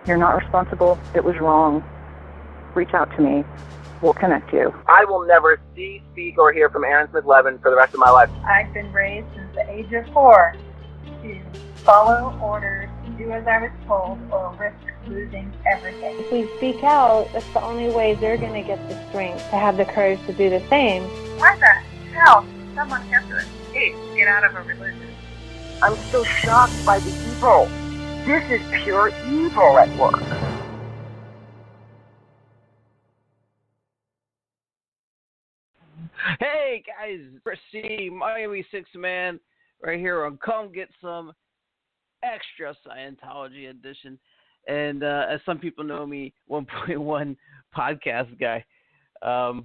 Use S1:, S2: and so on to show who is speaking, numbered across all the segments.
S1: You're not responsible. It was wrong. Reach out to me. We'll connect you.
S2: I will never see, speak, or hear from Aaron Smith-Levin for the rest of my life.
S3: I've been raised since the age of 4 to follow orders, do as I was told, or risk losing everything.
S4: If we speak out, that's the only way they're going to get the strength to have the courage to do the same.
S3: Why the hell does someone have to escape to get out of a religion?
S2: I'm still shocked by the evil. This is pure evil at work.
S5: Hey guys, Chris C, Miami 6 Man, right here on Come Get Some Extra Scientology Edition. And as some people know me, 1.1 podcast guy. How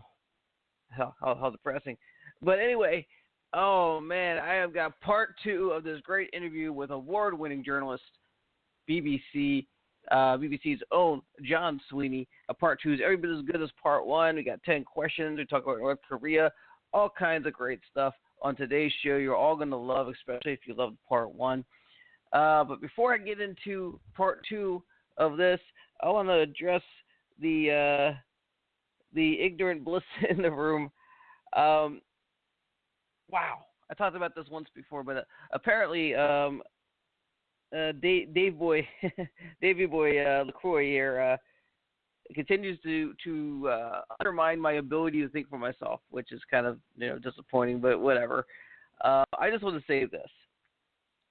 S5: depressing. But anyway, oh man, I have got part 2 of this great interview with award-winning journalist, BBC's own John Sweeney. Part 2 is every bit as good as part 1. We got 10 questions. We talk about North Korea, all kinds of great stuff on today's show. You're all going to love, especially if you loved part 1. But before I get into part 2 of this, I want to address the ignorant bliss in the room. Wow, I talked about this once before, but apparently Davey Boy LaCroix here continues to undermine my ability to think for myself, which is kind of disappointing, but whatever. I just want to say this,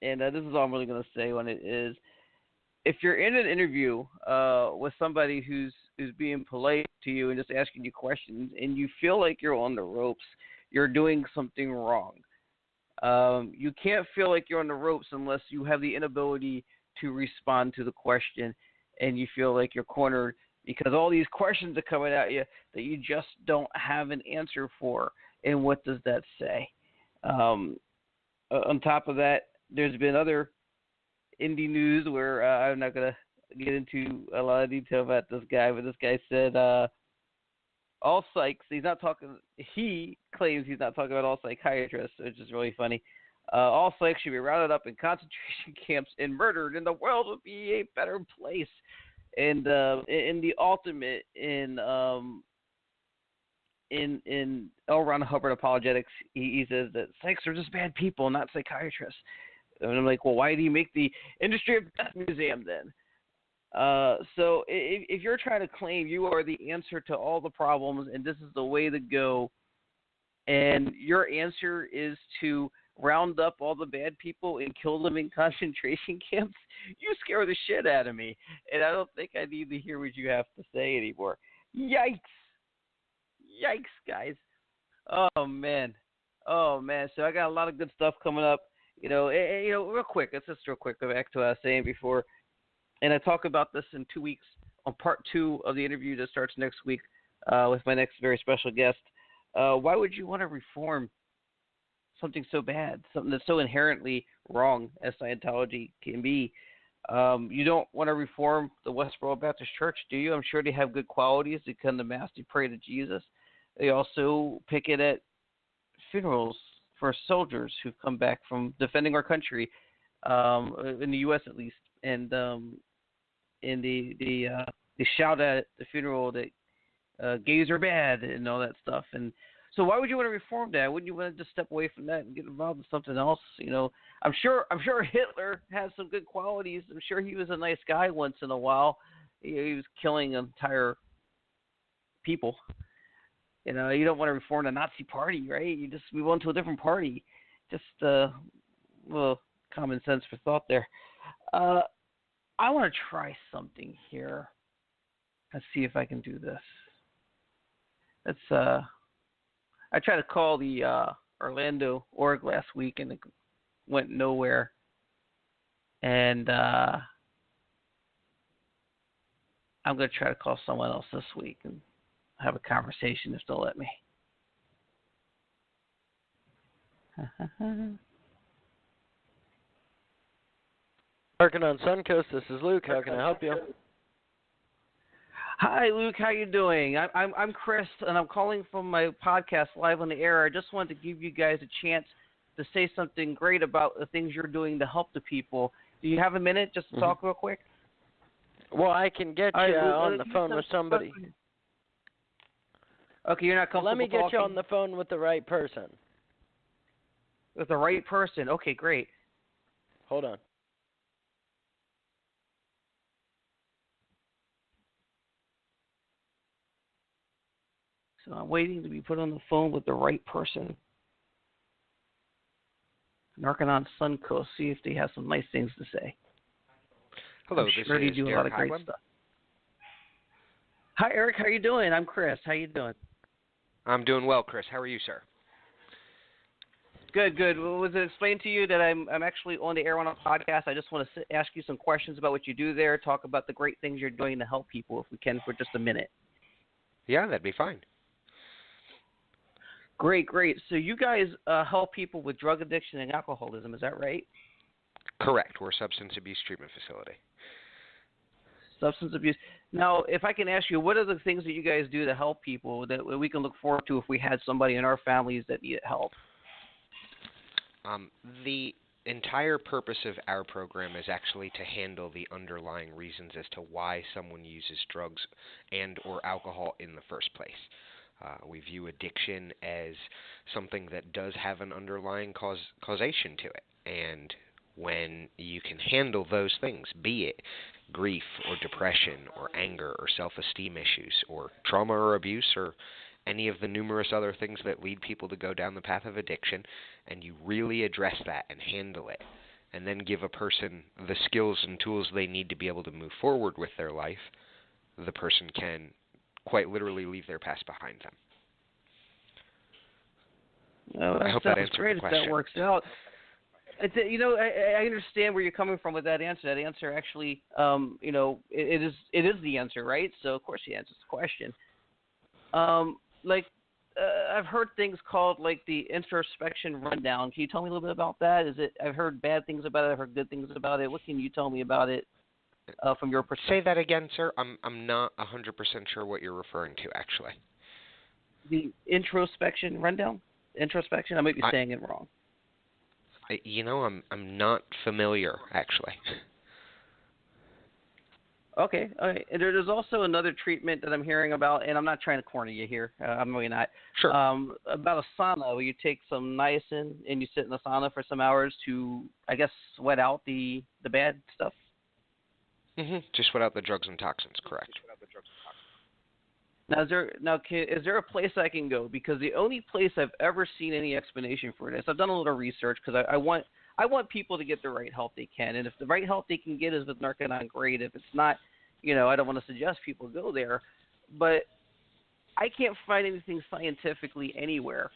S5: and this is all I'm really going to say when it is. If you're in an interview with somebody who's being polite to you and just asking you questions, and you feel like you're on the ropes, you're doing something wrong. You can't feel like you're on the ropes unless you have the inability to respond to the question, and you feel like you're cornered because all these questions are coming at you that you just don't have an answer for. And what does that say? On top of that, there's been other indie news where I'm not going to get into a lot of detail about this guy, but this guy said all psychs, he claims he's not talking about all psychiatrists, which is really funny. All psychs should be rounded up in concentration camps and murdered, and the world would be a better place. And in the ultimate, in L. Ron Hubbard apologetics, he says that psychs are just bad people, not psychiatrists. And I'm like, well, why do you make the Industry of Death Museum then? So if you're trying to claim you are the answer to all the problems and this is the way to go, and your answer is to round up all the bad people and kill them in concentration camps, you scare the shit out of me. And I don't think I need to hear what you have to say anymore. Yikes. Yikes, guys. Oh, man. So I got a lot of good stuff coming up. Real quick. Let's just real quick go back to what I was saying before. And I talk about this in 2 weeks on part 2 of the interview that starts next week with my next very special guest. Why would you want to reform something so bad, something that's so inherently wrong as Scientology can be? You don't want to reform the Westboro Baptist Church, do you? I'm sure they have good qualities. They come to Mass, they pray to Jesus. They also picket at funerals for soldiers who've come back from defending our country, in the U.S. at least. And they shout at the funeral that gays are bad and all that stuff. And so why would you want to reform that? Wouldn't you want to just step away from that and get involved in something else? I'm sure Hitler has some good qualities. I'm sure he was a nice guy once in a while. He was killing entire people. You don't want to reform the Nazi party, right? You just move on to a different party. Just well, common sense for thought there. I want to try something here. Let's see if I can do this. I tried to call the Orlando org last week and it went nowhere. And I'm going to try to call someone else this week and have a conversation if they'll let me.
S6: Working on Suncoast, this is Luke. How can I help you?
S5: Hi, Luke. How you doing? I'm Chris, and I'm calling from my podcast, Live on the Air. I just wanted to give you guys a chance to say something great about the things you're doing to help the people. Do you have a minute just to talk real quick?
S6: Well, I can get you on the phone with somebody.
S5: Okay, you're not comfortable
S6: Let me get
S5: talking?
S6: you on the phone with the right person.
S5: With the right person. Okay, great.
S6: Hold on.
S5: So I'm waiting to be put on the phone with the right person. Narconon Suncoast, see if they have some nice things to say.
S7: Hello,
S5: I'm
S7: this
S5: sure they
S7: is
S5: do a lot
S7: Derek
S5: of great
S7: Hyland.
S5: stuff. Hi, Eric. How you doing? I'm Chris. How you doing?
S7: I'm doing well, Chris. How are you, sir?
S5: Good, good. Was it explained to you that I'm actually on the air on a podcast? I just want to ask you some questions about what you do there, talk about the great things you're doing to help people, if we can, for just a minute.
S7: Yeah, that'd be fine.
S5: Great, great. So you guys help people with drug addiction and alcoholism, is that right?
S7: Correct. We're a substance abuse treatment facility.
S5: Substance abuse. Now, if I can ask you, what are the things that you guys do to help people that we can look forward to if we had somebody in our families that needed help?
S7: The entire purpose of our program is actually to handle the underlying reasons as to why someone uses drugs and or alcohol in the first place. We view addiction as something that does have an underlying causation to it. And when you can handle those things, be it grief or depression or anger or self-esteem issues or trauma or abuse or any of the numerous other things that lead people to go down the path of addiction, and you really address that and handle it, and then give a person the skills and tools they need to be able to move forward with their life, the person can quite literally leave their past behind them.
S5: Well,
S7: I hope that answered
S5: great
S7: the question.
S5: if that works out. I understand where you're coming from with that answer. That answer actually, it is the answer, right? So of course he answers the question. I've heard things called like the introspection rundown. Can you tell me a little bit about that? I've heard bad things about it. I've heard good things about it. What can you tell me about it from your perspective?
S7: Say that again, sir. I'm not 100% sure what you're referring to, actually.
S5: The introspection rundown? Introspection? I might be saying it wrong.
S7: I'm not familiar, actually.
S5: Okay. And there's also another treatment that I'm hearing about, and I'm not trying to corner you here. I'm really not.
S7: Sure.
S5: About a sauna where you take some niacin and you sit in the sauna for some hours to, I guess, sweat out the bad stuff.
S7: Just sweat out the drugs and toxins, correct.
S5: Now, is there a place I can go? Because the only place I've ever seen any explanation for this, I've done a little research because I want people to get the right help they can, and if the right help they can get is with Narconon, great. If it's not, I don't want to suggest people go there, but I can't find anything scientifically anywhere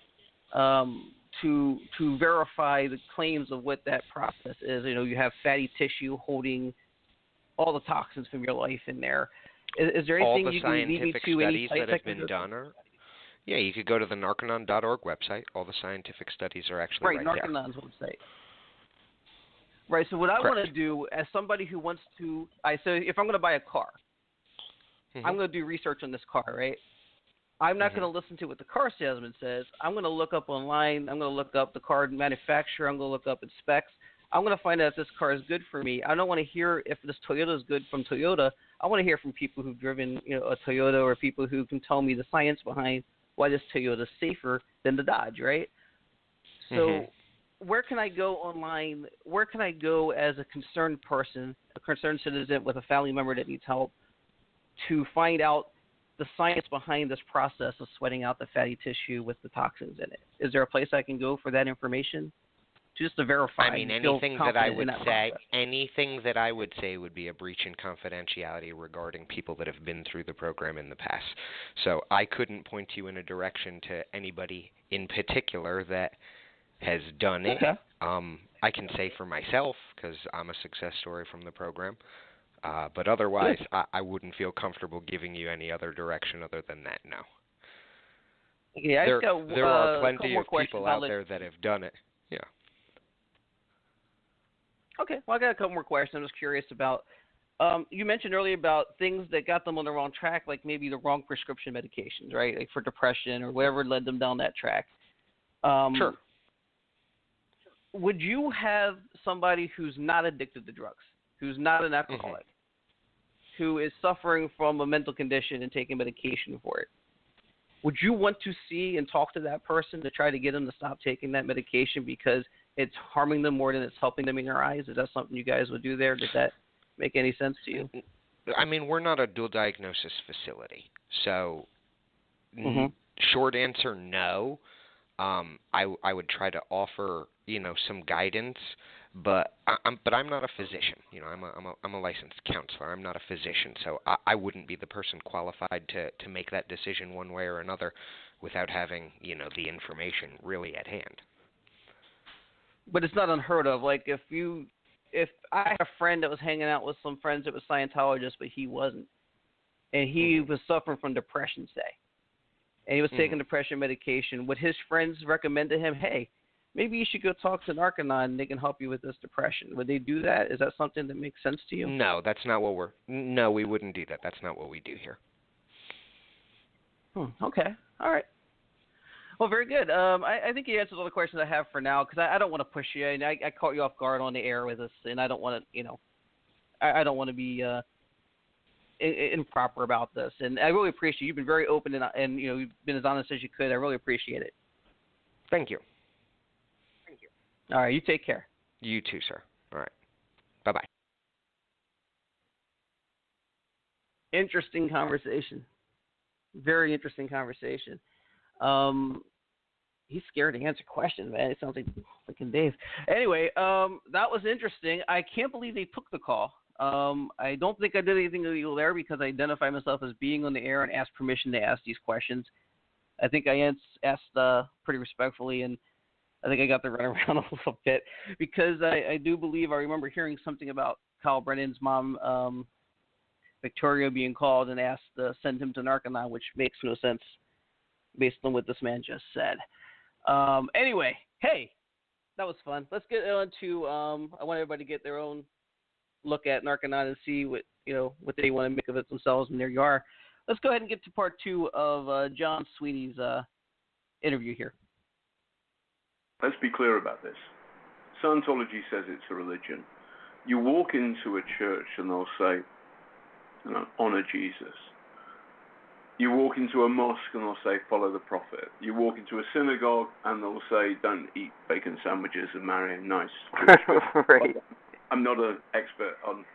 S5: to verify the claims of what that process is. You have fatty tissue holding all the toxins from your life in there. Is there anything you can lead me to?
S7: All the scientific studies that have been done yeah, you could go to the narconon.org website. All the scientific studies are actually right there.
S5: Right, Narconon's website. Right, so what I want to do as somebody who wants to, so if I'm going to buy a car, I'm going to do research on this car, right? I'm not going to listen to what the car salesman says. I'm going to look up online. I'm going to look up the car manufacturer. I'm going to look up its specs. I'm going to find out if this car is good for me. I don't want to hear if this Toyota is good from Toyota. I want to hear from people who've driven a Toyota, or people who can tell me the science behind why this Toyota is safer than the Dodge, right? So where can I go online? Where can I go as a concerned person, a concerned citizen with a family member that needs help, to find out the science behind this process of sweating out the fatty tissue with the toxins in it? Is there a place I can go for that information? Just to verify.
S7: Anything that I would say would be a breach in confidentiality regarding people that have been through the program in the past. So I couldn't point you in a direction to anybody in particular that has done it.
S5: Okay.
S7: I can say for myself, because I'm a success story from the program. But otherwise, I wouldn't feel comfortable giving you any other direction other than that, no.
S5: Yeah,
S7: there are plenty of people out there that have done it. Yeah.
S5: Okay, well, I got a couple more questions. I'm just curious about, you mentioned earlier about things that got them on the wrong track, like maybe the wrong prescription medications, right, like for depression or whatever led them down that track.
S7: Sure.
S5: Would you have somebody who's not addicted to drugs, who's not an alcoholic, who is suffering from a mental condition and taking medication for it, would you want to see and talk to that person to try to get them to stop taking that medication because it's harming them more than it's helping them in your eyes? Is that something you guys would do there? Does that make any sense to you?
S7: I mean, we're not a dual diagnosis facility, so
S5: Mm-hmm.
S7: short answer, no. I would try to offer, some guidance, but I'm not a physician. I'm a licensed counselor. I'm not a physician, so I wouldn't be the person qualified to make that decision one way or another without having, the information really at hand.
S5: But it's not unheard of. Like if I had a friend that was hanging out with some friends that was Scientologists, but he wasn't, and he was suffering from depression, say, and he was taking depression medication, would his friends recommend to him, hey, maybe you should go talk to Narconon and they can help you with this depression? Would they do that? Is that something that makes sense to you?
S7: No, that's not what no, we wouldn't do that. That's not what we do here.
S5: Okay. All right. Well, very good. I think you answered all the questions I have for now because I don't want to push you. And I caught you off guard on the air with us, and I don't want to, I don't want to be improper about this. And I really appreciate you've been very open and you've been as honest as you could. I really appreciate it.
S7: Thank you.
S5: All right. You take care.
S7: You too, sir. All right. Bye-bye.
S5: Interesting conversation. Very interesting conversation. He's scared to answer questions, man. It sounds like freaking Dave. Anyway, that was interesting. I can't believe they took the call. I don't think I did anything illegal there because I identify myself as being on the air and asked permission to ask these questions. I think I asked pretty respectfully, and I think I got to run around a little bit because I do believe I remember hearing something about Kyle Brennan's mom, Victoria, being called and asked to send him to Narconon, which makes no sense based on what this man just said. Anyway, hey, that was fun. Let's get on to, I want everybody to get their own look at Narconon and see what they want to make of it themselves, and there you are. Let's go ahead and get to part 2 of John Sweeney's interview here.
S8: Let's be clear about this. Scientology says it's a religion. You walk into a church and they'll say, honor Jesus. You walk into a mosque and they'll say, follow the prophet. You walk into a synagogue and they'll say, don't eat bacon sandwiches and marry a nice Jewish
S6: Right.
S8: I'm not an expert on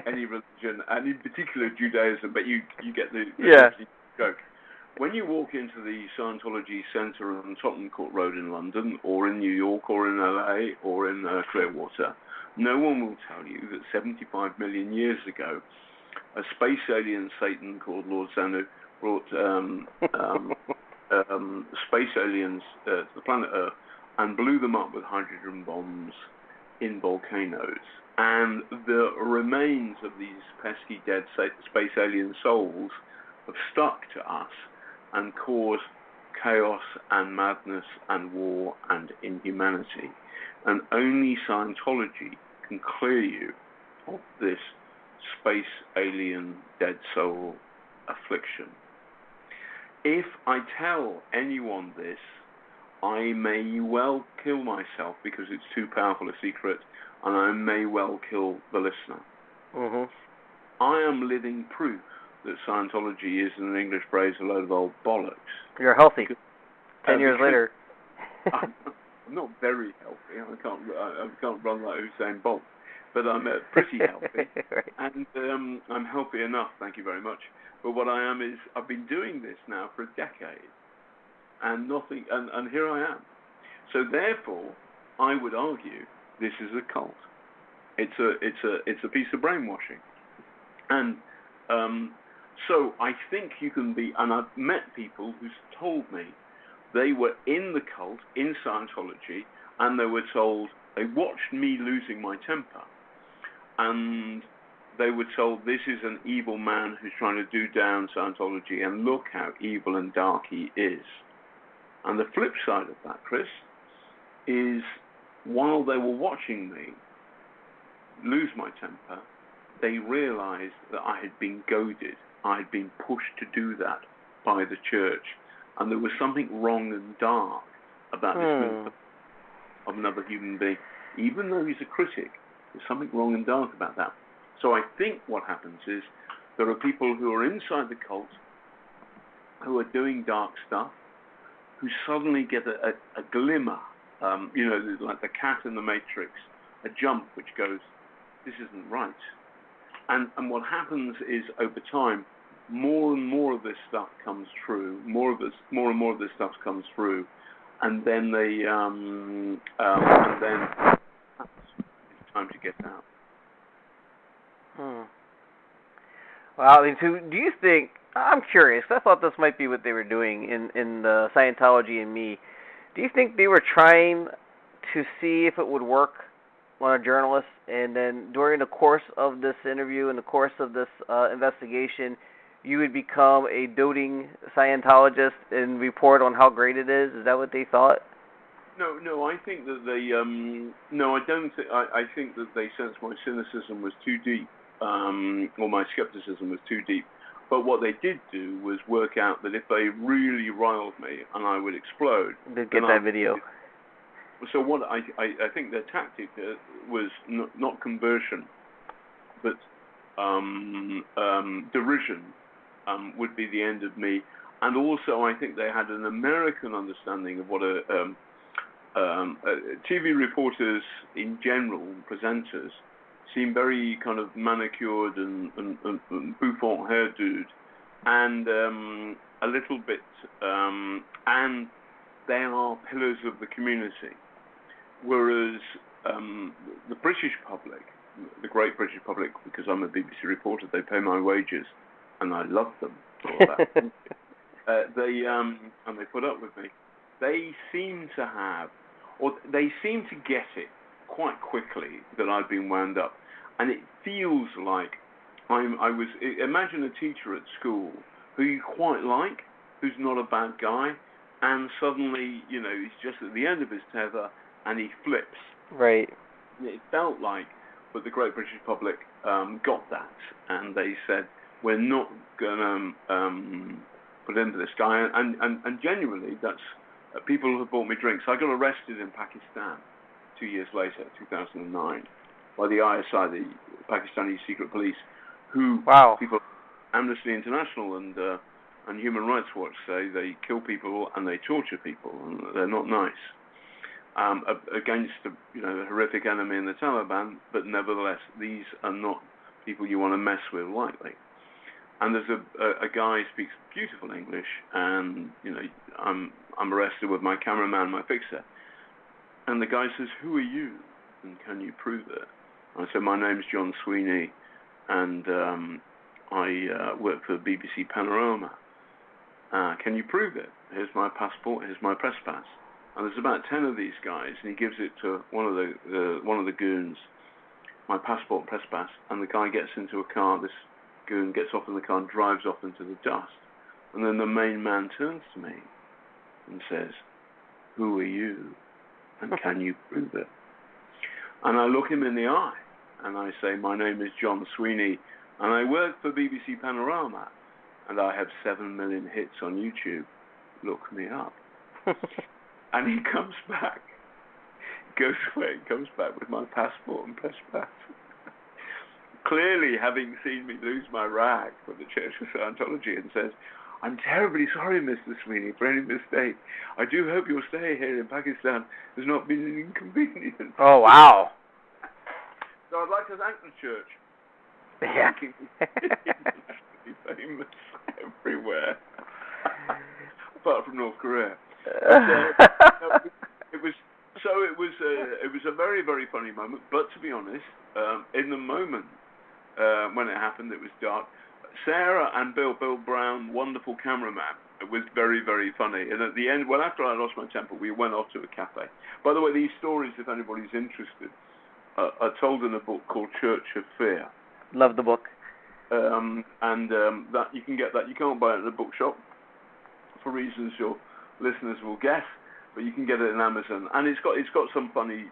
S8: any religion, and in particular Judaism, but you get the joke. When you walk into the Scientology Center on Tottenham Court Road in London, or in New York, or in LA, or in Clearwater, no one will tell you that 75 million years ago, a space alien Satan called Lord Xanu brought space aliens to the planet Earth and blew them up with hydrogen bombs in volcanoes. And the remains of these pesky dead space alien souls have stuck to us and caused chaos and madness and war and inhumanity. And only Scientology can clear you of this space alien dead soul affliction. If I tell anyone this, I may well kill myself because it's too powerful a secret, and I may well kill the listener.
S6: Mm-hmm.
S8: I am living proof that Scientology is, in an English phrase, a load of old bollocks.
S6: You're healthy. 10 years later.
S8: I'm not very healthy. I can't run like Usain Bolt, but I'm pretty healthy,
S6: Right.
S8: and I'm healthy enough. Thank you very much. But what I am is I've been doing this now for a decade, and nothing, and here I am. So therefore, I would argue this is a cult. It's a piece of brainwashing, and so I think you can be. And I've met people who's told me they were in the cult in Scientology, and they were told they watched me losing my temper, and they were told this is an evil man who's trying to do down Scientology, and look how evil and dark he is. And the flip side of that, Chris, is while they were watching me lose my temper, they realized that I had been goaded. I had been pushed to do that by the church. And there was something wrong and dark about this movement of another human being. Even though he's a critic, there's something wrong and dark about that. So I think what happens is There are people who are inside the cult who are doing dark stuff, who suddenly get a glimmer, like the cat in the Matrix, a jump which goes, this isn't right. And what happens is, over time, more and more of this stuff comes through, more and more of this stuff comes through, and then it's time to get out.
S5: Well, I mean, so do you think, I'm curious, I thought this might be what they were doing in the Scientology and Me. Do you think they were trying to see if it would work on a journalist, and then during the course of this interview and the course of this investigation, you would become a doting Scientologist and report on how great it is? Is that what they thought?
S8: No, I think that they, no, I don't think, I think that they sensed my cynicism was too deep, or my skepticism was too deep. But what they did do was work out that if they really riled me and I would explode...
S5: They'd get that video.
S8: So what I think their tactic was not conversion, but derision would be the end of me. And also I think they had an American understanding of what TV reporters in general, presenters, seem very kind of manicured and bouffant hairdoed, and a little bit, and they are pillars of the community. Whereas the British public, the great British public, because I'm a BBC reporter, they pay my wages, and I love them for all that. They put up with me. They seem to have, or they seem to get it quite quickly that I've been wound up, and it feels like imagine a teacher at school who you quite like, who's not a bad guy, and suddenly, he's just at the end of his tether and he flips.
S5: Right.
S8: It felt like, but the great British public got that, and they said, we're not going to put into this guy, and genuinely, that's people who have bought me drinks. I got arrested in Pakistan 2 years later, 2009, by the ISI, the Pakistani secret police, who people, Amnesty International and Human Rights Watch say they kill people and they torture people, and they're not nice. Against a horrific enemy in the Taliban, but nevertheless, these are not people you want to mess with lightly. And there's a guy who speaks beautiful English, and I'm arrested with my cameraman, my fixer. And the guy says, who are you? And can you prove it? I said, my name's John Sweeney, and I work for BBC Panorama. Can you prove it? Here's my passport, here's my press pass. And there's about 10 of these guys, and he gives it to one of the goons, my passport and press pass, and the guy gets into a car, this goon gets off in the car and drives off into the dust. And then the main man turns to me and says, who are you? And can you prove it? And I look him in the eye, and I say, my name is John Sweeney, and I work for BBC Panorama, and I have 7 million hits on YouTube. Look me up. And he comes back, goes away, and comes back with my passport and press pass. Clearly having seen me lose my rag for the Church of Scientology, and says, I'm terribly sorry, Mr. Sweeney, for any mistake. I do hope your stay here in Pakistan has not been an inconvenience.
S5: Oh, wow.
S8: So I'd like to thank the Church.
S5: Yeah.
S8: Famous everywhere. Apart from North Korea. It was a very, very funny moment, but to be honest, in the moment when it happened, it was dark. Sarah and Bill Brown, wonderful cameraman, it was very, very funny. And at the end, well, after I lost my temper, we went off to a cafe. By the way, these stories, if anybody's interested, are told in a book called Church of Fear.
S5: Love the book.
S8: That you can get that. You can't buy it in a bookshop for reasons your listeners will guess, but you can get it in Amazon. And it's got some funny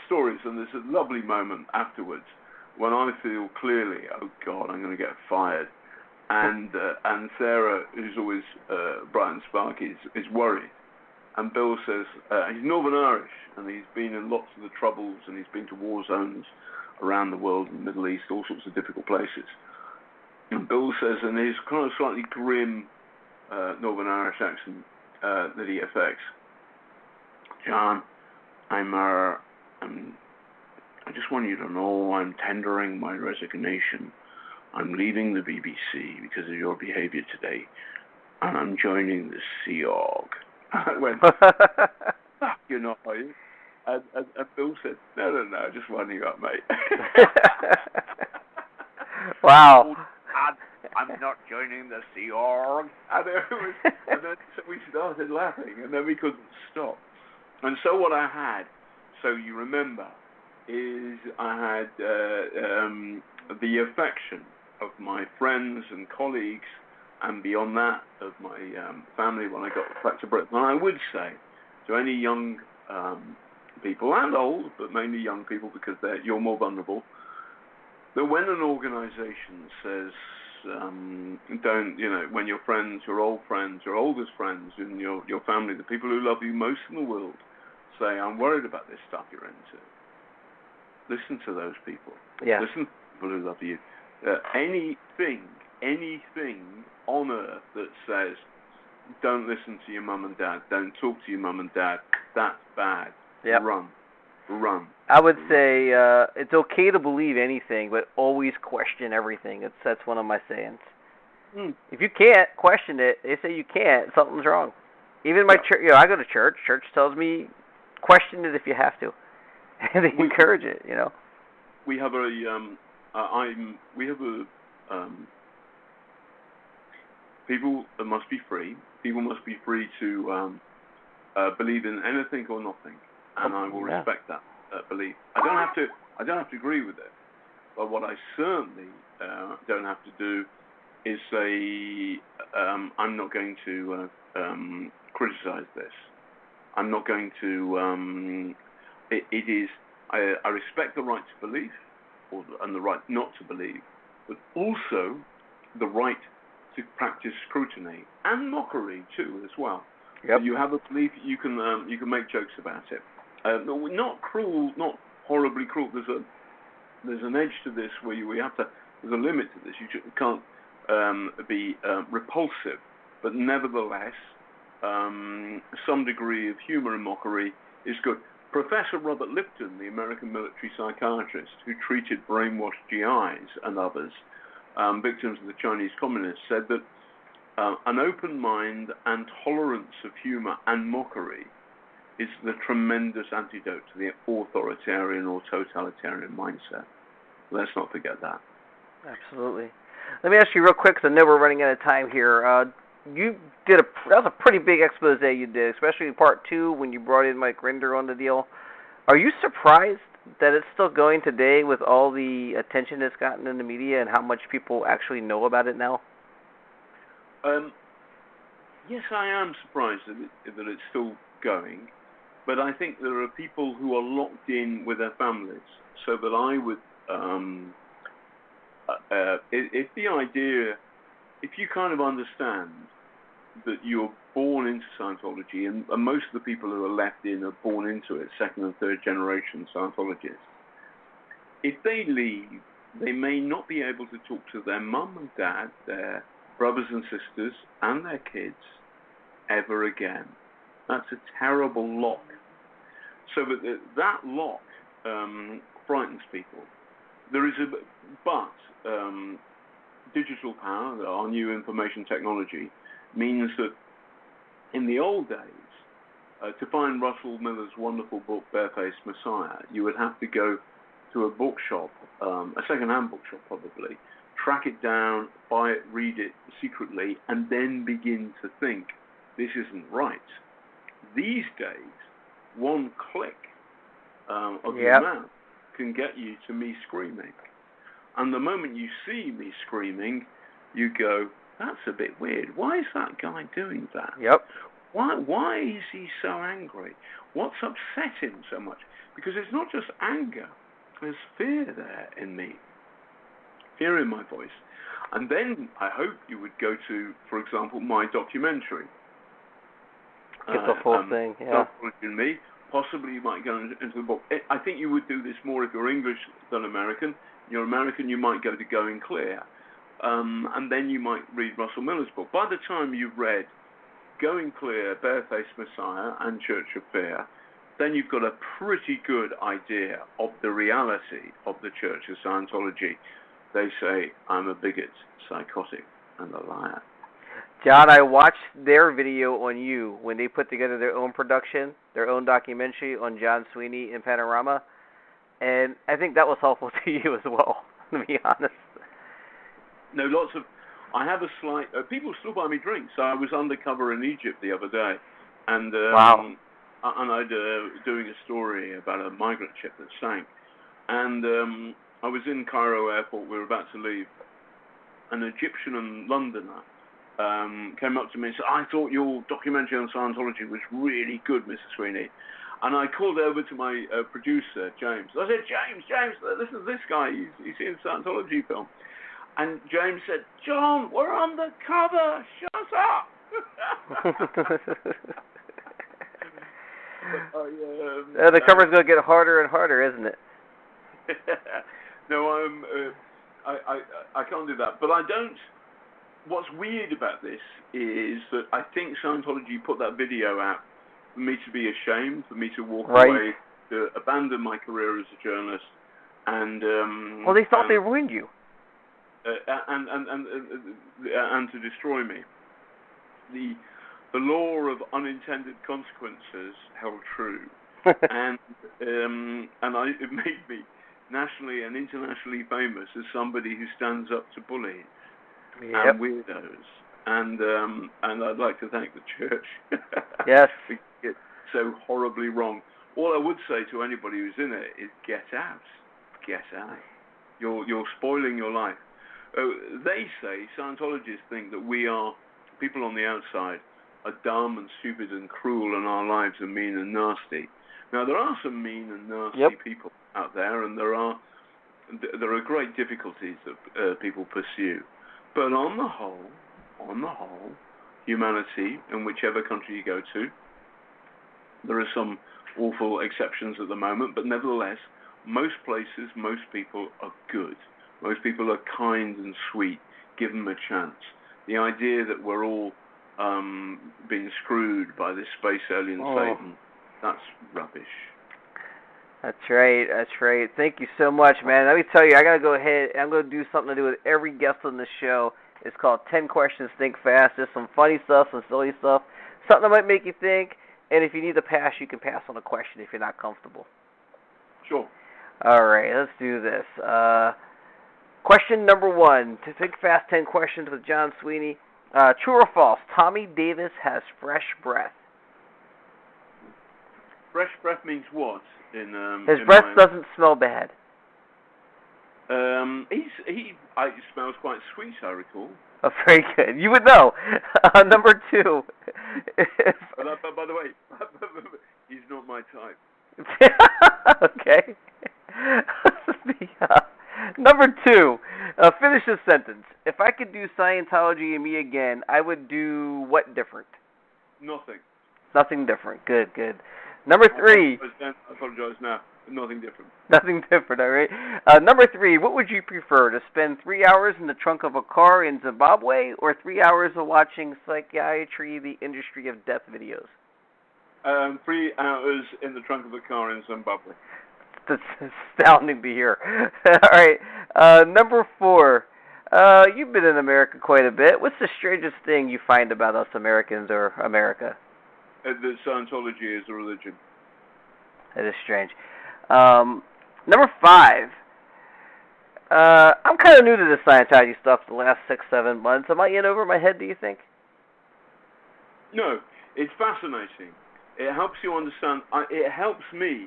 S8: stories, and there's a lovely moment afterwards when I feel clearly, oh God, I'm going to get fired. And Sarah, who's always bright and sparky, is worried. And Bill says, he's Northern Irish, and he's been in lots of the troubles, and he's been to war zones around the world, in the Middle East, all sorts of difficult places. And Bill says in his kind of slightly grim Northern Irish accent that he affects, John, I just want you to know I'm tendering my resignation. I'm leaving the BBC because of your behaviour today, and I'm joining the Sea Org. I went, you know, and Bill said, no, just winding up, mate.
S6: Wow.
S8: I'm not joining the Sea Org. And then so we started laughing, and then we couldn't stop. And so what I had, so you remember, is I had the affection of my friends and colleagues, and beyond that, of my family when I got back to Britain. And I would say to any young people, and old, but mainly young people because you're more vulnerable, that when an organization says, when your friends, your old friends, your oldest friends in your family, the people who love you most in the world, say, I'm worried about this stuff you're into, listen to those people.
S6: Yeah.
S8: Listen to people who love you. Anything on earth that says, don't listen to your mum and dad, don't talk to your mum and dad, that's bad.
S6: Yep.
S8: Run.
S6: I would say it's okay to believe anything, but always question everything. That's one of my sayings. If you can't question it, they say you can't, something's wrong. Even my church, I go to church. Church tells me question it if you have to, and they encourage it.
S8: We have people must be free. People must be free to believe in anything or nothing, and I will respect that belief. I don't have to agree with it, but what I certainly don't have to do is say I'm not going to criticize this. I'm not going to. It is. I respect the right to believe, and the right not to believe, but also the right to practice scrutiny and mockery too, as well.
S6: Yep.
S8: So you have a belief, you can make jokes about it. Not cruel, not horribly cruel. There's an edge to this where we have to. There's a limit to this. You can't be repulsive, but nevertheless, some degree of humor and mockery is good. Professor Robert Lipton, the American military psychiatrist who treated brainwashed GIs and others, victims of the Chinese communists, said that an open mind and tolerance of humor and mockery is the tremendous antidote to the authoritarian or totalitarian mindset. Let's not forget that.
S6: Absolutely. Let me ask you real quick, because I know we're running out of time here. That was a pretty big expose you did, especially in part 2 when you brought in Mike Rinder on the deal. Are you surprised that it's still going today with all the attention it's gotten in the media and how much people actually know about it now?
S8: Yes, I am surprised that it's still going, but I think there are people who are locked in with their families, so that I would, if you kind of understand that you're born into Scientology, and most of the people who are left in are born into it, second and third generation Scientologists, if they leave, they may not be able to talk to their mum and dad, their brothers and sisters, and their kids ever again. That's a terrible lock. So that lock frightens people. There is digital power, our new information technology, means that in the old days, to find Russell Miller's wonderful book, Barefaced Messiah, you would have to go to a bookshop, a second-hand bookshop probably, track it down, buy it, read it secretly, and then begin to think, this isn't right. These days, one click of your mouth can get you to me screaming. And the moment you see me screaming, you go, that's a bit weird. Why is that guy doing that?
S6: Yep.
S8: Why is he so angry? What's upset him so much? Because it's not just anger. There's fear there in me. Fear in my voice. And then I hope you would go to, for example, my documentary.
S6: Get the full thing, yeah.
S8: In me. Possibly you might go into the book. I think you would do this more if you're English than American. You're American, you might go to Going Clear. and then you might read Russell Miller's book. By the time you've read Going Clear, Barefaced Messiah, and Church of Fear, then you've got a pretty good idea of the reality of the Church of Scientology. They say, I'm a bigot, psychotic, and a liar.
S6: John, I watched their video on you when they put together their own production, their own documentary on John Sweeney in Panorama, and I think that was helpful to you as well, to be honest.
S8: No, lots of... I have a slight... people still buy me drinks. So I was undercover in Egypt the other day, and
S6: wow.
S8: And I doing a story about a migrant ship that sank, and I was in Cairo airport. We were about to leave. An Egyptian and Londoner came up to me and said, I thought your documentary on Scientology was really good, Mr. Sweeney. And I called over to my producer, James. I said, James, listen to this guy. He's seen a Scientology film. And James said, John, we're on the cover. Shut up.
S6: The cover's going to get harder and harder, isn't it?
S8: No, I can't do that. But I don't... What's weird about this is that I think Scientology put that video out for me to be ashamed, for me to walk away, to abandon my career as a journalist, and...
S6: well, they thought they ruined you.
S8: And to destroy me. The law of unintended consequences held true, and it made me nationally and internationally famous as somebody who stands up to bullies and weirdos, and I'd like to thank the church.
S6: Yes,
S8: we get so horribly wrong. All I would say to anybody who's in it is get out. You're spoiling your life. They say, Scientologists think that we are people on the outside are dumb and stupid and cruel, and our lives are mean and nasty. Now there are some mean and nasty people out there, and there are great difficulties that people pursue. But on the whole, humanity, in whichever country you go to, there are some awful exceptions at the moment, but nevertheless, most places, most people are good. Most people are kind and sweet. Give them a chance. The idea that we're all being screwed by this space alien Satan, that's rubbish.
S6: That's right. Thank you so much, man. Let me tell you, I got to go ahead. I'm going to do something to do with every guest on the show. It's called 10 Questions, Think Fast. There's some funny stuff, some silly stuff, something that might make you think. And if you need to pass, you can pass on a question if you're not comfortable.
S8: Sure.
S6: All right, let's do this. Question number 1. To Think Fast, 10 Questions with John Sweeney. True or false? Tommy Davis has fresh breath.
S8: Fresh breath means what?
S6: His breath doesn't smell bad.
S8: He smells quite sweet, I recall.
S6: Oh, very good. You would know. Number 2.
S8: By the way, he's not my type.
S6: Okay. Number 2. Finish this sentence. If I could do Scientology and me again, I would do what different?
S8: Nothing.
S6: Nothing different. Good. Number 3.
S8: I apologize now. Nothing different.
S6: Nothing different, all right. Number 3. What would you prefer, to spend 3 hours in the trunk of a car in Zimbabwe or 3 hours of watching Psychiatry, the Industry of Death videos?
S8: 3 hours in the trunk of a car in Zimbabwe.
S6: That's astounding to hear. All right. Number 4. You've been in America quite a bit. What's the strangest thing you find about us Americans or America?
S8: That Scientology is a religion.
S6: That is strange. Number 5. I'm kind of new to this Scientology stuff the last 6-7 months. Am I in over my head, do you think?
S8: No. It's fascinating. It helps you understand. It helps me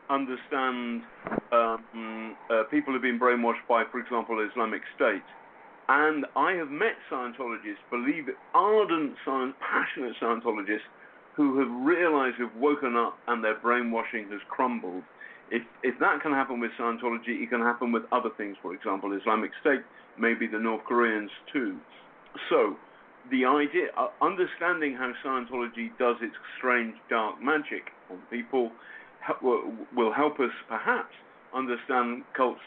S8: understand people who've been brainwashed by, for example, Islamic State. And I have met Scientologists, believe it, ardent, passionate Scientologists, who have realized, who've woken up and their brainwashing has crumbled. If that can happen with Scientology, it can happen with other things. For example, Islamic State, maybe the North Koreans too. So the idea, understanding how Scientology does its strange dark magic on people will help us perhaps understand cults,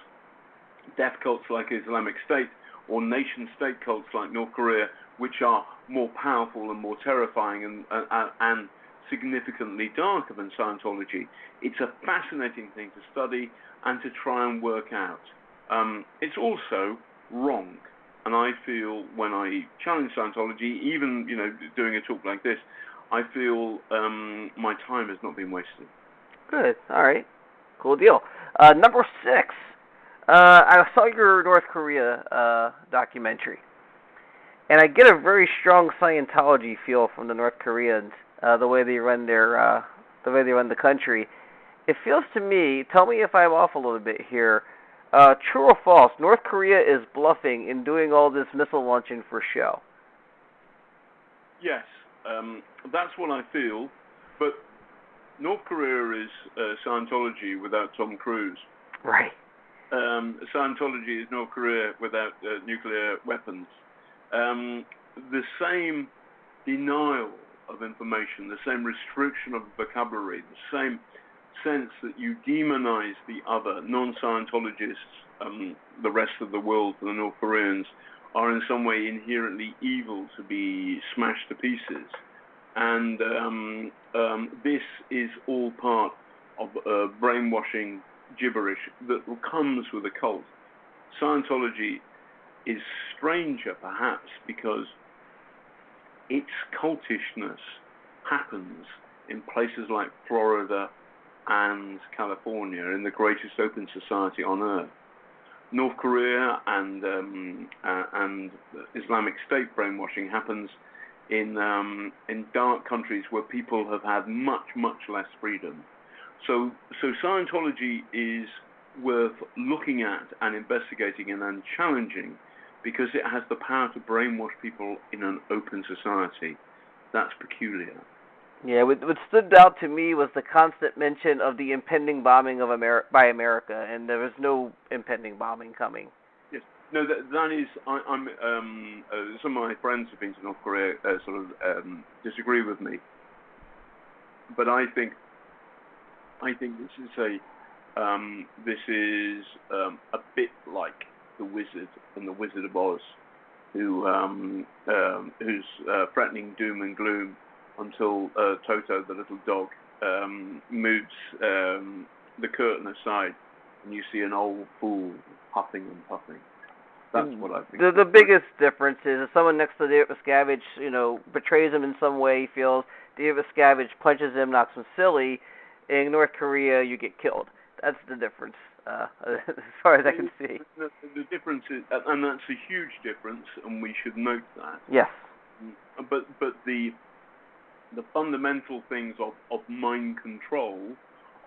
S8: death cults like Islamic State, or nation-state cults like North Korea, which are more powerful and more terrifying and significantly darker than Scientology. It's a fascinating thing to study and to try and work out. It's also wrong, and I feel when I challenge Scientology, even doing a talk like this, I feel my time has not been wasted.
S6: Good. All right. Cool deal. Number 6. I saw your North Korea documentary, and I get a very strong Scientology feel from the North Koreans, the way they run the country. It feels to me, tell me if I'm off a little bit here, true or false, North Korea is bluffing in doing all this missile launching for show.
S8: Yes, that's what I feel, but North Korea is Scientology without Tom Cruise.
S6: Right.
S8: Scientology is North Korea without nuclear weapons. The same denial of information, the same restriction of vocabulary, the same sense that you demonize the other, non-Scientologists, the rest of the world, the North Koreans, are in some way inherently evil to be smashed to pieces. And this is all part of brainwashing gibberish that comes with a cult. Scientology is stranger, perhaps, because its cultishness happens in places like Florida and California, in the greatest open society on earth. North Korea and Islamic State brainwashing happens in dark countries where people have had much, much less freedom. So Scientology is worth looking at and investigating and challenging because it has the power to brainwash people in an open society. That's peculiar.
S6: Yeah, what stood out to me was the constant mention of the impending bombing of by America, and there was no impending bombing coming.
S8: Yes, no, that is. I'm. Some of my friends who've been to North Korea disagree with me, but I think this is a bit like the Wizard and the Wizard of Oz, who's threatening doom and gloom until Toto, the little dog, moves the curtain aside, and you see an old fool huffing and puffing. That's what I think.
S6: The biggest difference is if someone next to David Miscavige, betrays him in some way, he feels David Miscavige punches him, knocks him silly. In North Korea, you get killed. That's the difference, as far as I can see.
S8: The difference is, and that's a huge difference, and we should note that.
S6: Yes.
S8: But the fundamental things of mind control,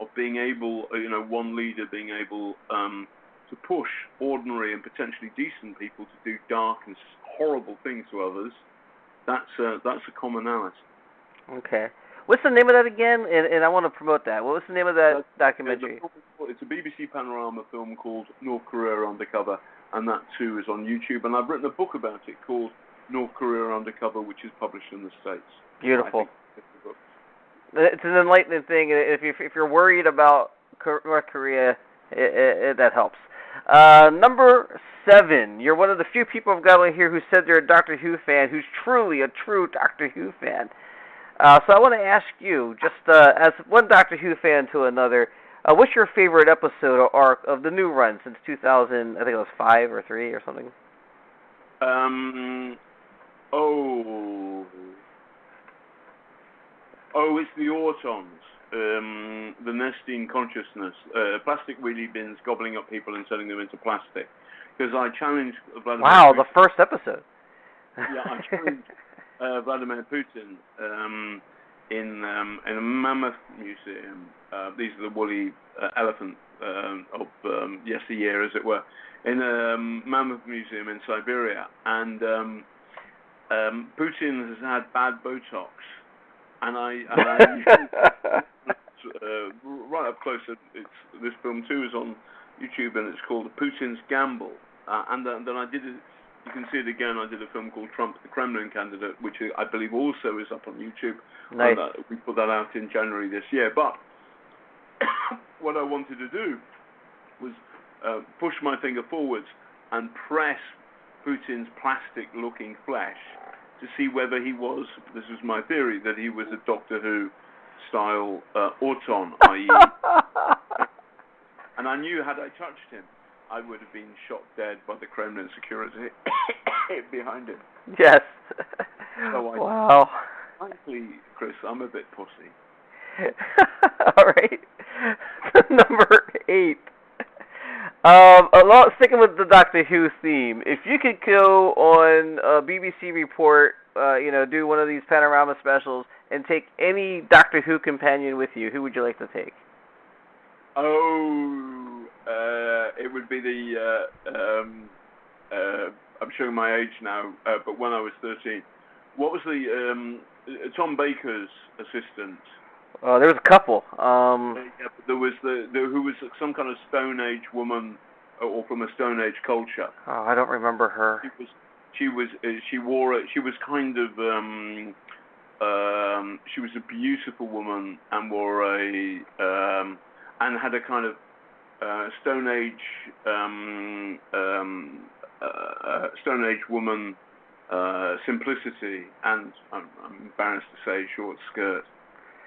S8: of being able, one leader being able to push ordinary and potentially decent people to do dark and horrible things to others, that's a commonality.
S6: Okay. What's the name of that again? And I want to promote that. What was the name of that documentary?
S8: It's a BBC Panorama film called North Korea Undercover, and that too is on YouTube. And I've written a book about it called North Korea Undercover, which is published in the States.
S6: Beautiful. It's an enlightening thing. If you're worried about North Korea, that helps. Number 7. You're one of the few people I've got on here who said they're a Doctor Who fan, who's truly a true Doctor Who fan. So I want to ask you, just as one Doctor Who fan to another, what's your favorite episode or arc of the new run since 2000? I think it was 5 or 3 or something.
S8: It's the Autons, the Nestine consciousness, plastic wheelie bins gobbling up people and turning them into plastic. Because I challenged Vladimir.
S6: Wow,
S8: Putin.
S6: The first episode.
S8: Yeah, I challenged Vladimir Putin in a mammoth museum. These are the woolly elephant of yesteryear, as it were, in a mammoth museum in Siberia. And Putin has had bad Botox. And I right up close. This film too is on YouTube, and it's called Putin's Gamble. And then I did it. You can see it again. I did a film called Trump, the Kremlin Candidate, which I believe also is up on YouTube.
S6: Nice.
S8: We put that out in January this year. But what I wanted to do was push my finger forwards and press Putin's plastic-looking flesh to see whether he was, this was my theory, that he was a Doctor Who-style Auton, i.e. And I knew had I touched him, I would have been shot dead by the Kremlin security behind him.
S6: Yes.
S8: So
S6: Wow.
S8: Frankly, Chris, I'm a bit pussy.
S6: All right. Number 8. Sticking with the Doctor Who theme, if you could go on a BBC report, do one of these Panorama specials, and take any Doctor Who companion with you, who would you like to take?
S8: Oh, it would be I'm showing my age now, but when I was 13. What was the Tom Baker's assistant?
S6: There was a couple.
S8: There was who was some kind of Stone Age woman, or from a Stone Age culture.
S6: Oh, I don't remember her.
S8: She was kind of she was a beautiful woman and wore and had a kind of Stone Age woman simplicity, and I'm embarrassed to say short skirt.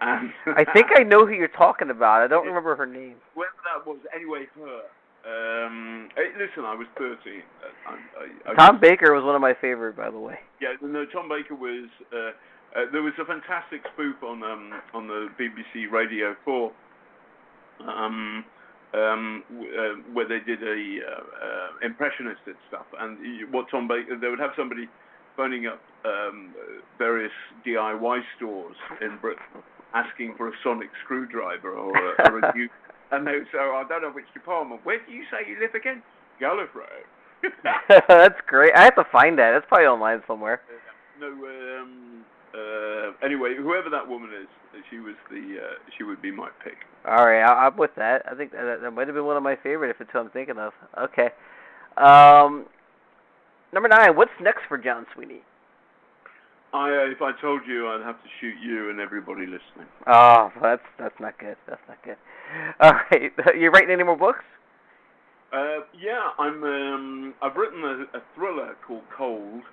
S8: And
S6: I think I know who you're talking about. I don't remember her name.
S8: Whether that was anyway her. Listen, I was 13.
S6: Tom Baker was one of my favorite, by the way.
S8: Yeah, no, Tom Baker was. There was a fantastic spoof on the BBC Radio 4, where they did a impressionist and stuff, and what Tom Baker, they would have somebody phoning up various DIY stores in Britain asking for a sonic screwdriver or a new, and they would say, I don't know which department. Where do you say you live again? Gallifrey.
S6: That's great. I have to find that. It's probably online somewhere.
S8: Anyway, whoever that woman is, she would be my pick.
S6: All right, I'm with that. I think that might have been one of my favorite, if it's who I'm thinking of. Okay. Number 9. What's next for John Sweeney?
S8: If I told you, I'd have to shoot you and everybody listening.
S6: Oh, that's not good. That's not good. All right, you writing any more books?
S8: Yeah, I've written a thriller called Cold,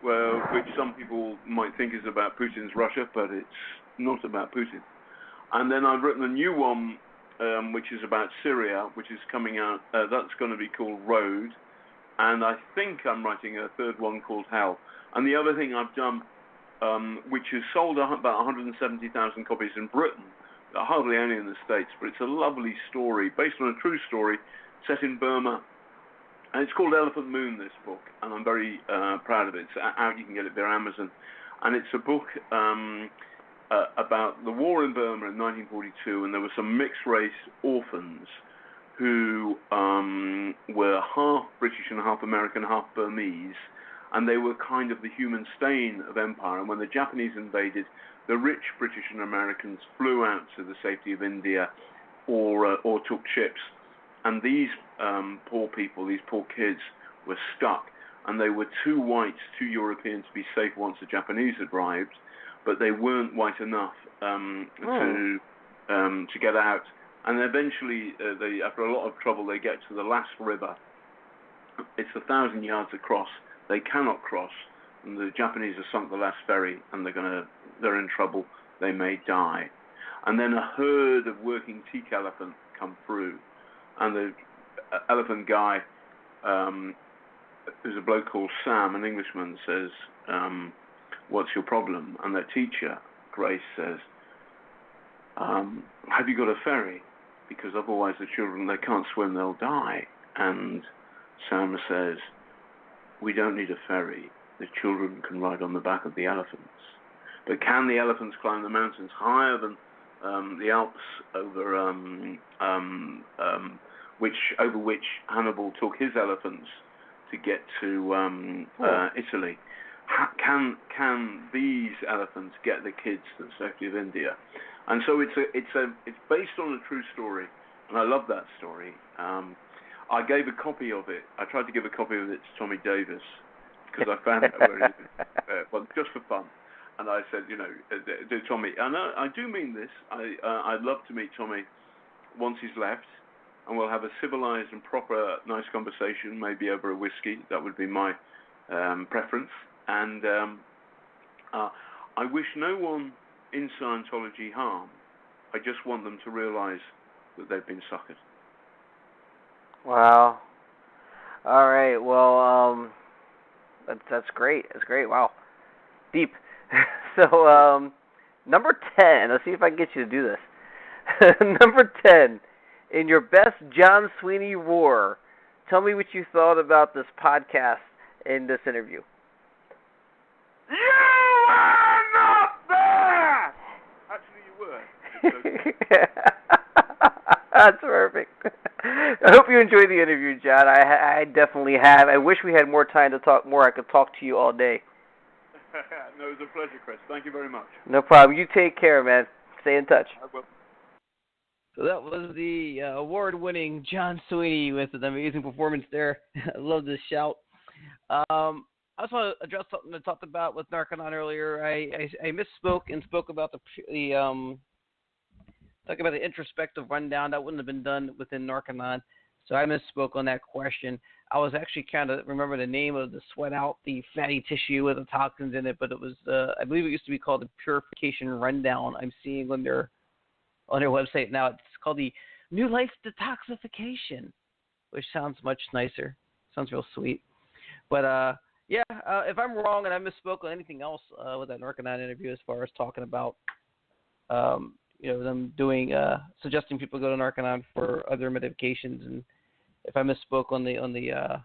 S8: which some people might think is about Putin's Russia, but it's not about Putin. And then I've written a new one, which is about Syria, which is coming out. That's going to be called Road. And I think I'm writing a third one called Hell. And the other thing I've done, which has sold about 170,000 copies in Britain, hardly any in the States, but it's a lovely story, based on a true story, set in Burma. And it's called Elephant Moon, this book, and I'm very proud of it. It's out, you can get it via Amazon. And it's a book about the war in Burma in 1942, and there were some mixed-race orphans who were half British and half American, half Burmese, and they were kind of the human stain of empire. And when the Japanese invaded, the rich British and Americans flew out to the safety of India or took ships. And these poor people, these poor kids, were stuck. And they were too white, too European to be safe once the Japanese had arrived, but they weren't white enough to get out. And eventually, after a lot of trouble, they get to the last river. It's 1,000 yards across. They cannot cross, and the Japanese have sunk the last ferry, and they're in trouble. They may die. And then a herd of working teak elephants come through, and the elephant guy, who's a bloke called Sam, an Englishman, says, "What's your problem?" And their teacher, Grace, says, "Have you got a ferry? Because otherwise the children, they can't swim, they'll die." And Sam says, "We don't need a ferry. The children can ride on the back of the elephants. But can the elephants climb the mountains higher than the Alps over which Hannibal took his elephants to get to Italy? Can these elephants get the kids to the safety of India?" And so it's based on a true story, and I love that story. I gave a copy of it. I tried to give a copy of it to Tommy Davis because I found out where he was, well, just for fun. And I said, to Tommy, and I do mean this. I'd love to meet Tommy once he's left, and we'll have a civilized and proper, nice conversation, maybe over a whiskey. That would be my preference, and I wish no one in Scientology harm. I just want them to realise that they've been suckered.
S6: Wow. All right. Well, that's great. That's great. Wow. Deep. So, number 10. Let's see if I can get you to do this. Number 10. In your best John Sweeney roar, tell me what you thought about this podcast and this interview.
S8: You are not there! Actually, you were.
S6: That's perfect. I hope you enjoyed the interview, John. I definitely have. I wish we had more time to talk more. I could talk to you all day.
S8: No, it was a pleasure, Chris. Thank you very much.
S6: No problem. You take care, man. Stay in touch.
S8: I will.
S5: So that was the award-winning John Sweeney with an amazing performance there. I love this shout. I just want to address something I talked about with Narconon earlier. I misspoke and spoke about the talking about the introspective rundown. That wouldn't have been done within Narconon. So I misspoke on that question. I was actually kind of remember the name of the sweat out, the fatty tissue with the toxins in it, but it was I believe it used to be called the purification rundown. I'm seeing on their website now. It's called the New Life Detoxification, which sounds much nicer. Sounds real sweet. But if I'm wrong and I misspoke on anything else with that Narconon interview as far as talking about them doing suggesting people go to Narconon for other medications, and if I misspoke on the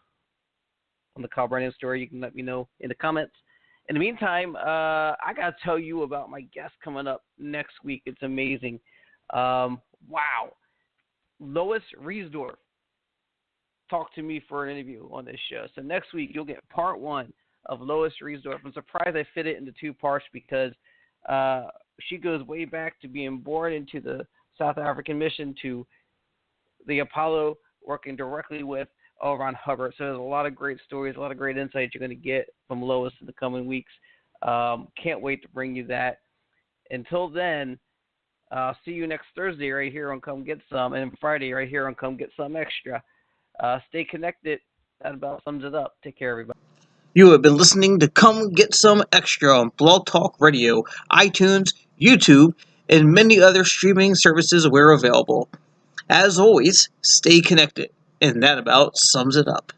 S5: Kyle Brennan story, you can let me know in the comments. In the meantime, I gotta tell you about my guest coming up next week. It's amazing. Wow, Lois Riesdorf talked to me for an interview on this show. So next week you'll get part 1 of Lois Riesdorf. I'm surprised I fit it into 2 parts because she goes way back to being born into the South African mission to the Apollo, working directly with L. Ron Hubbard. So there's a lot of great stories, a lot of great insights you're going to get from Lois in the coming weeks. Can't wait to bring you that. Until then, see you next Thursday right here on Come Get Some, and Friday right here on Come Get Some Extra. Stay connected. That about sums it up. Take care, everybody.
S9: You have been listening to Come Get Some Extra on Blog Talk Radio, iTunes, YouTube, and many other streaming services where available. As always, stay connected, and that about sums it up.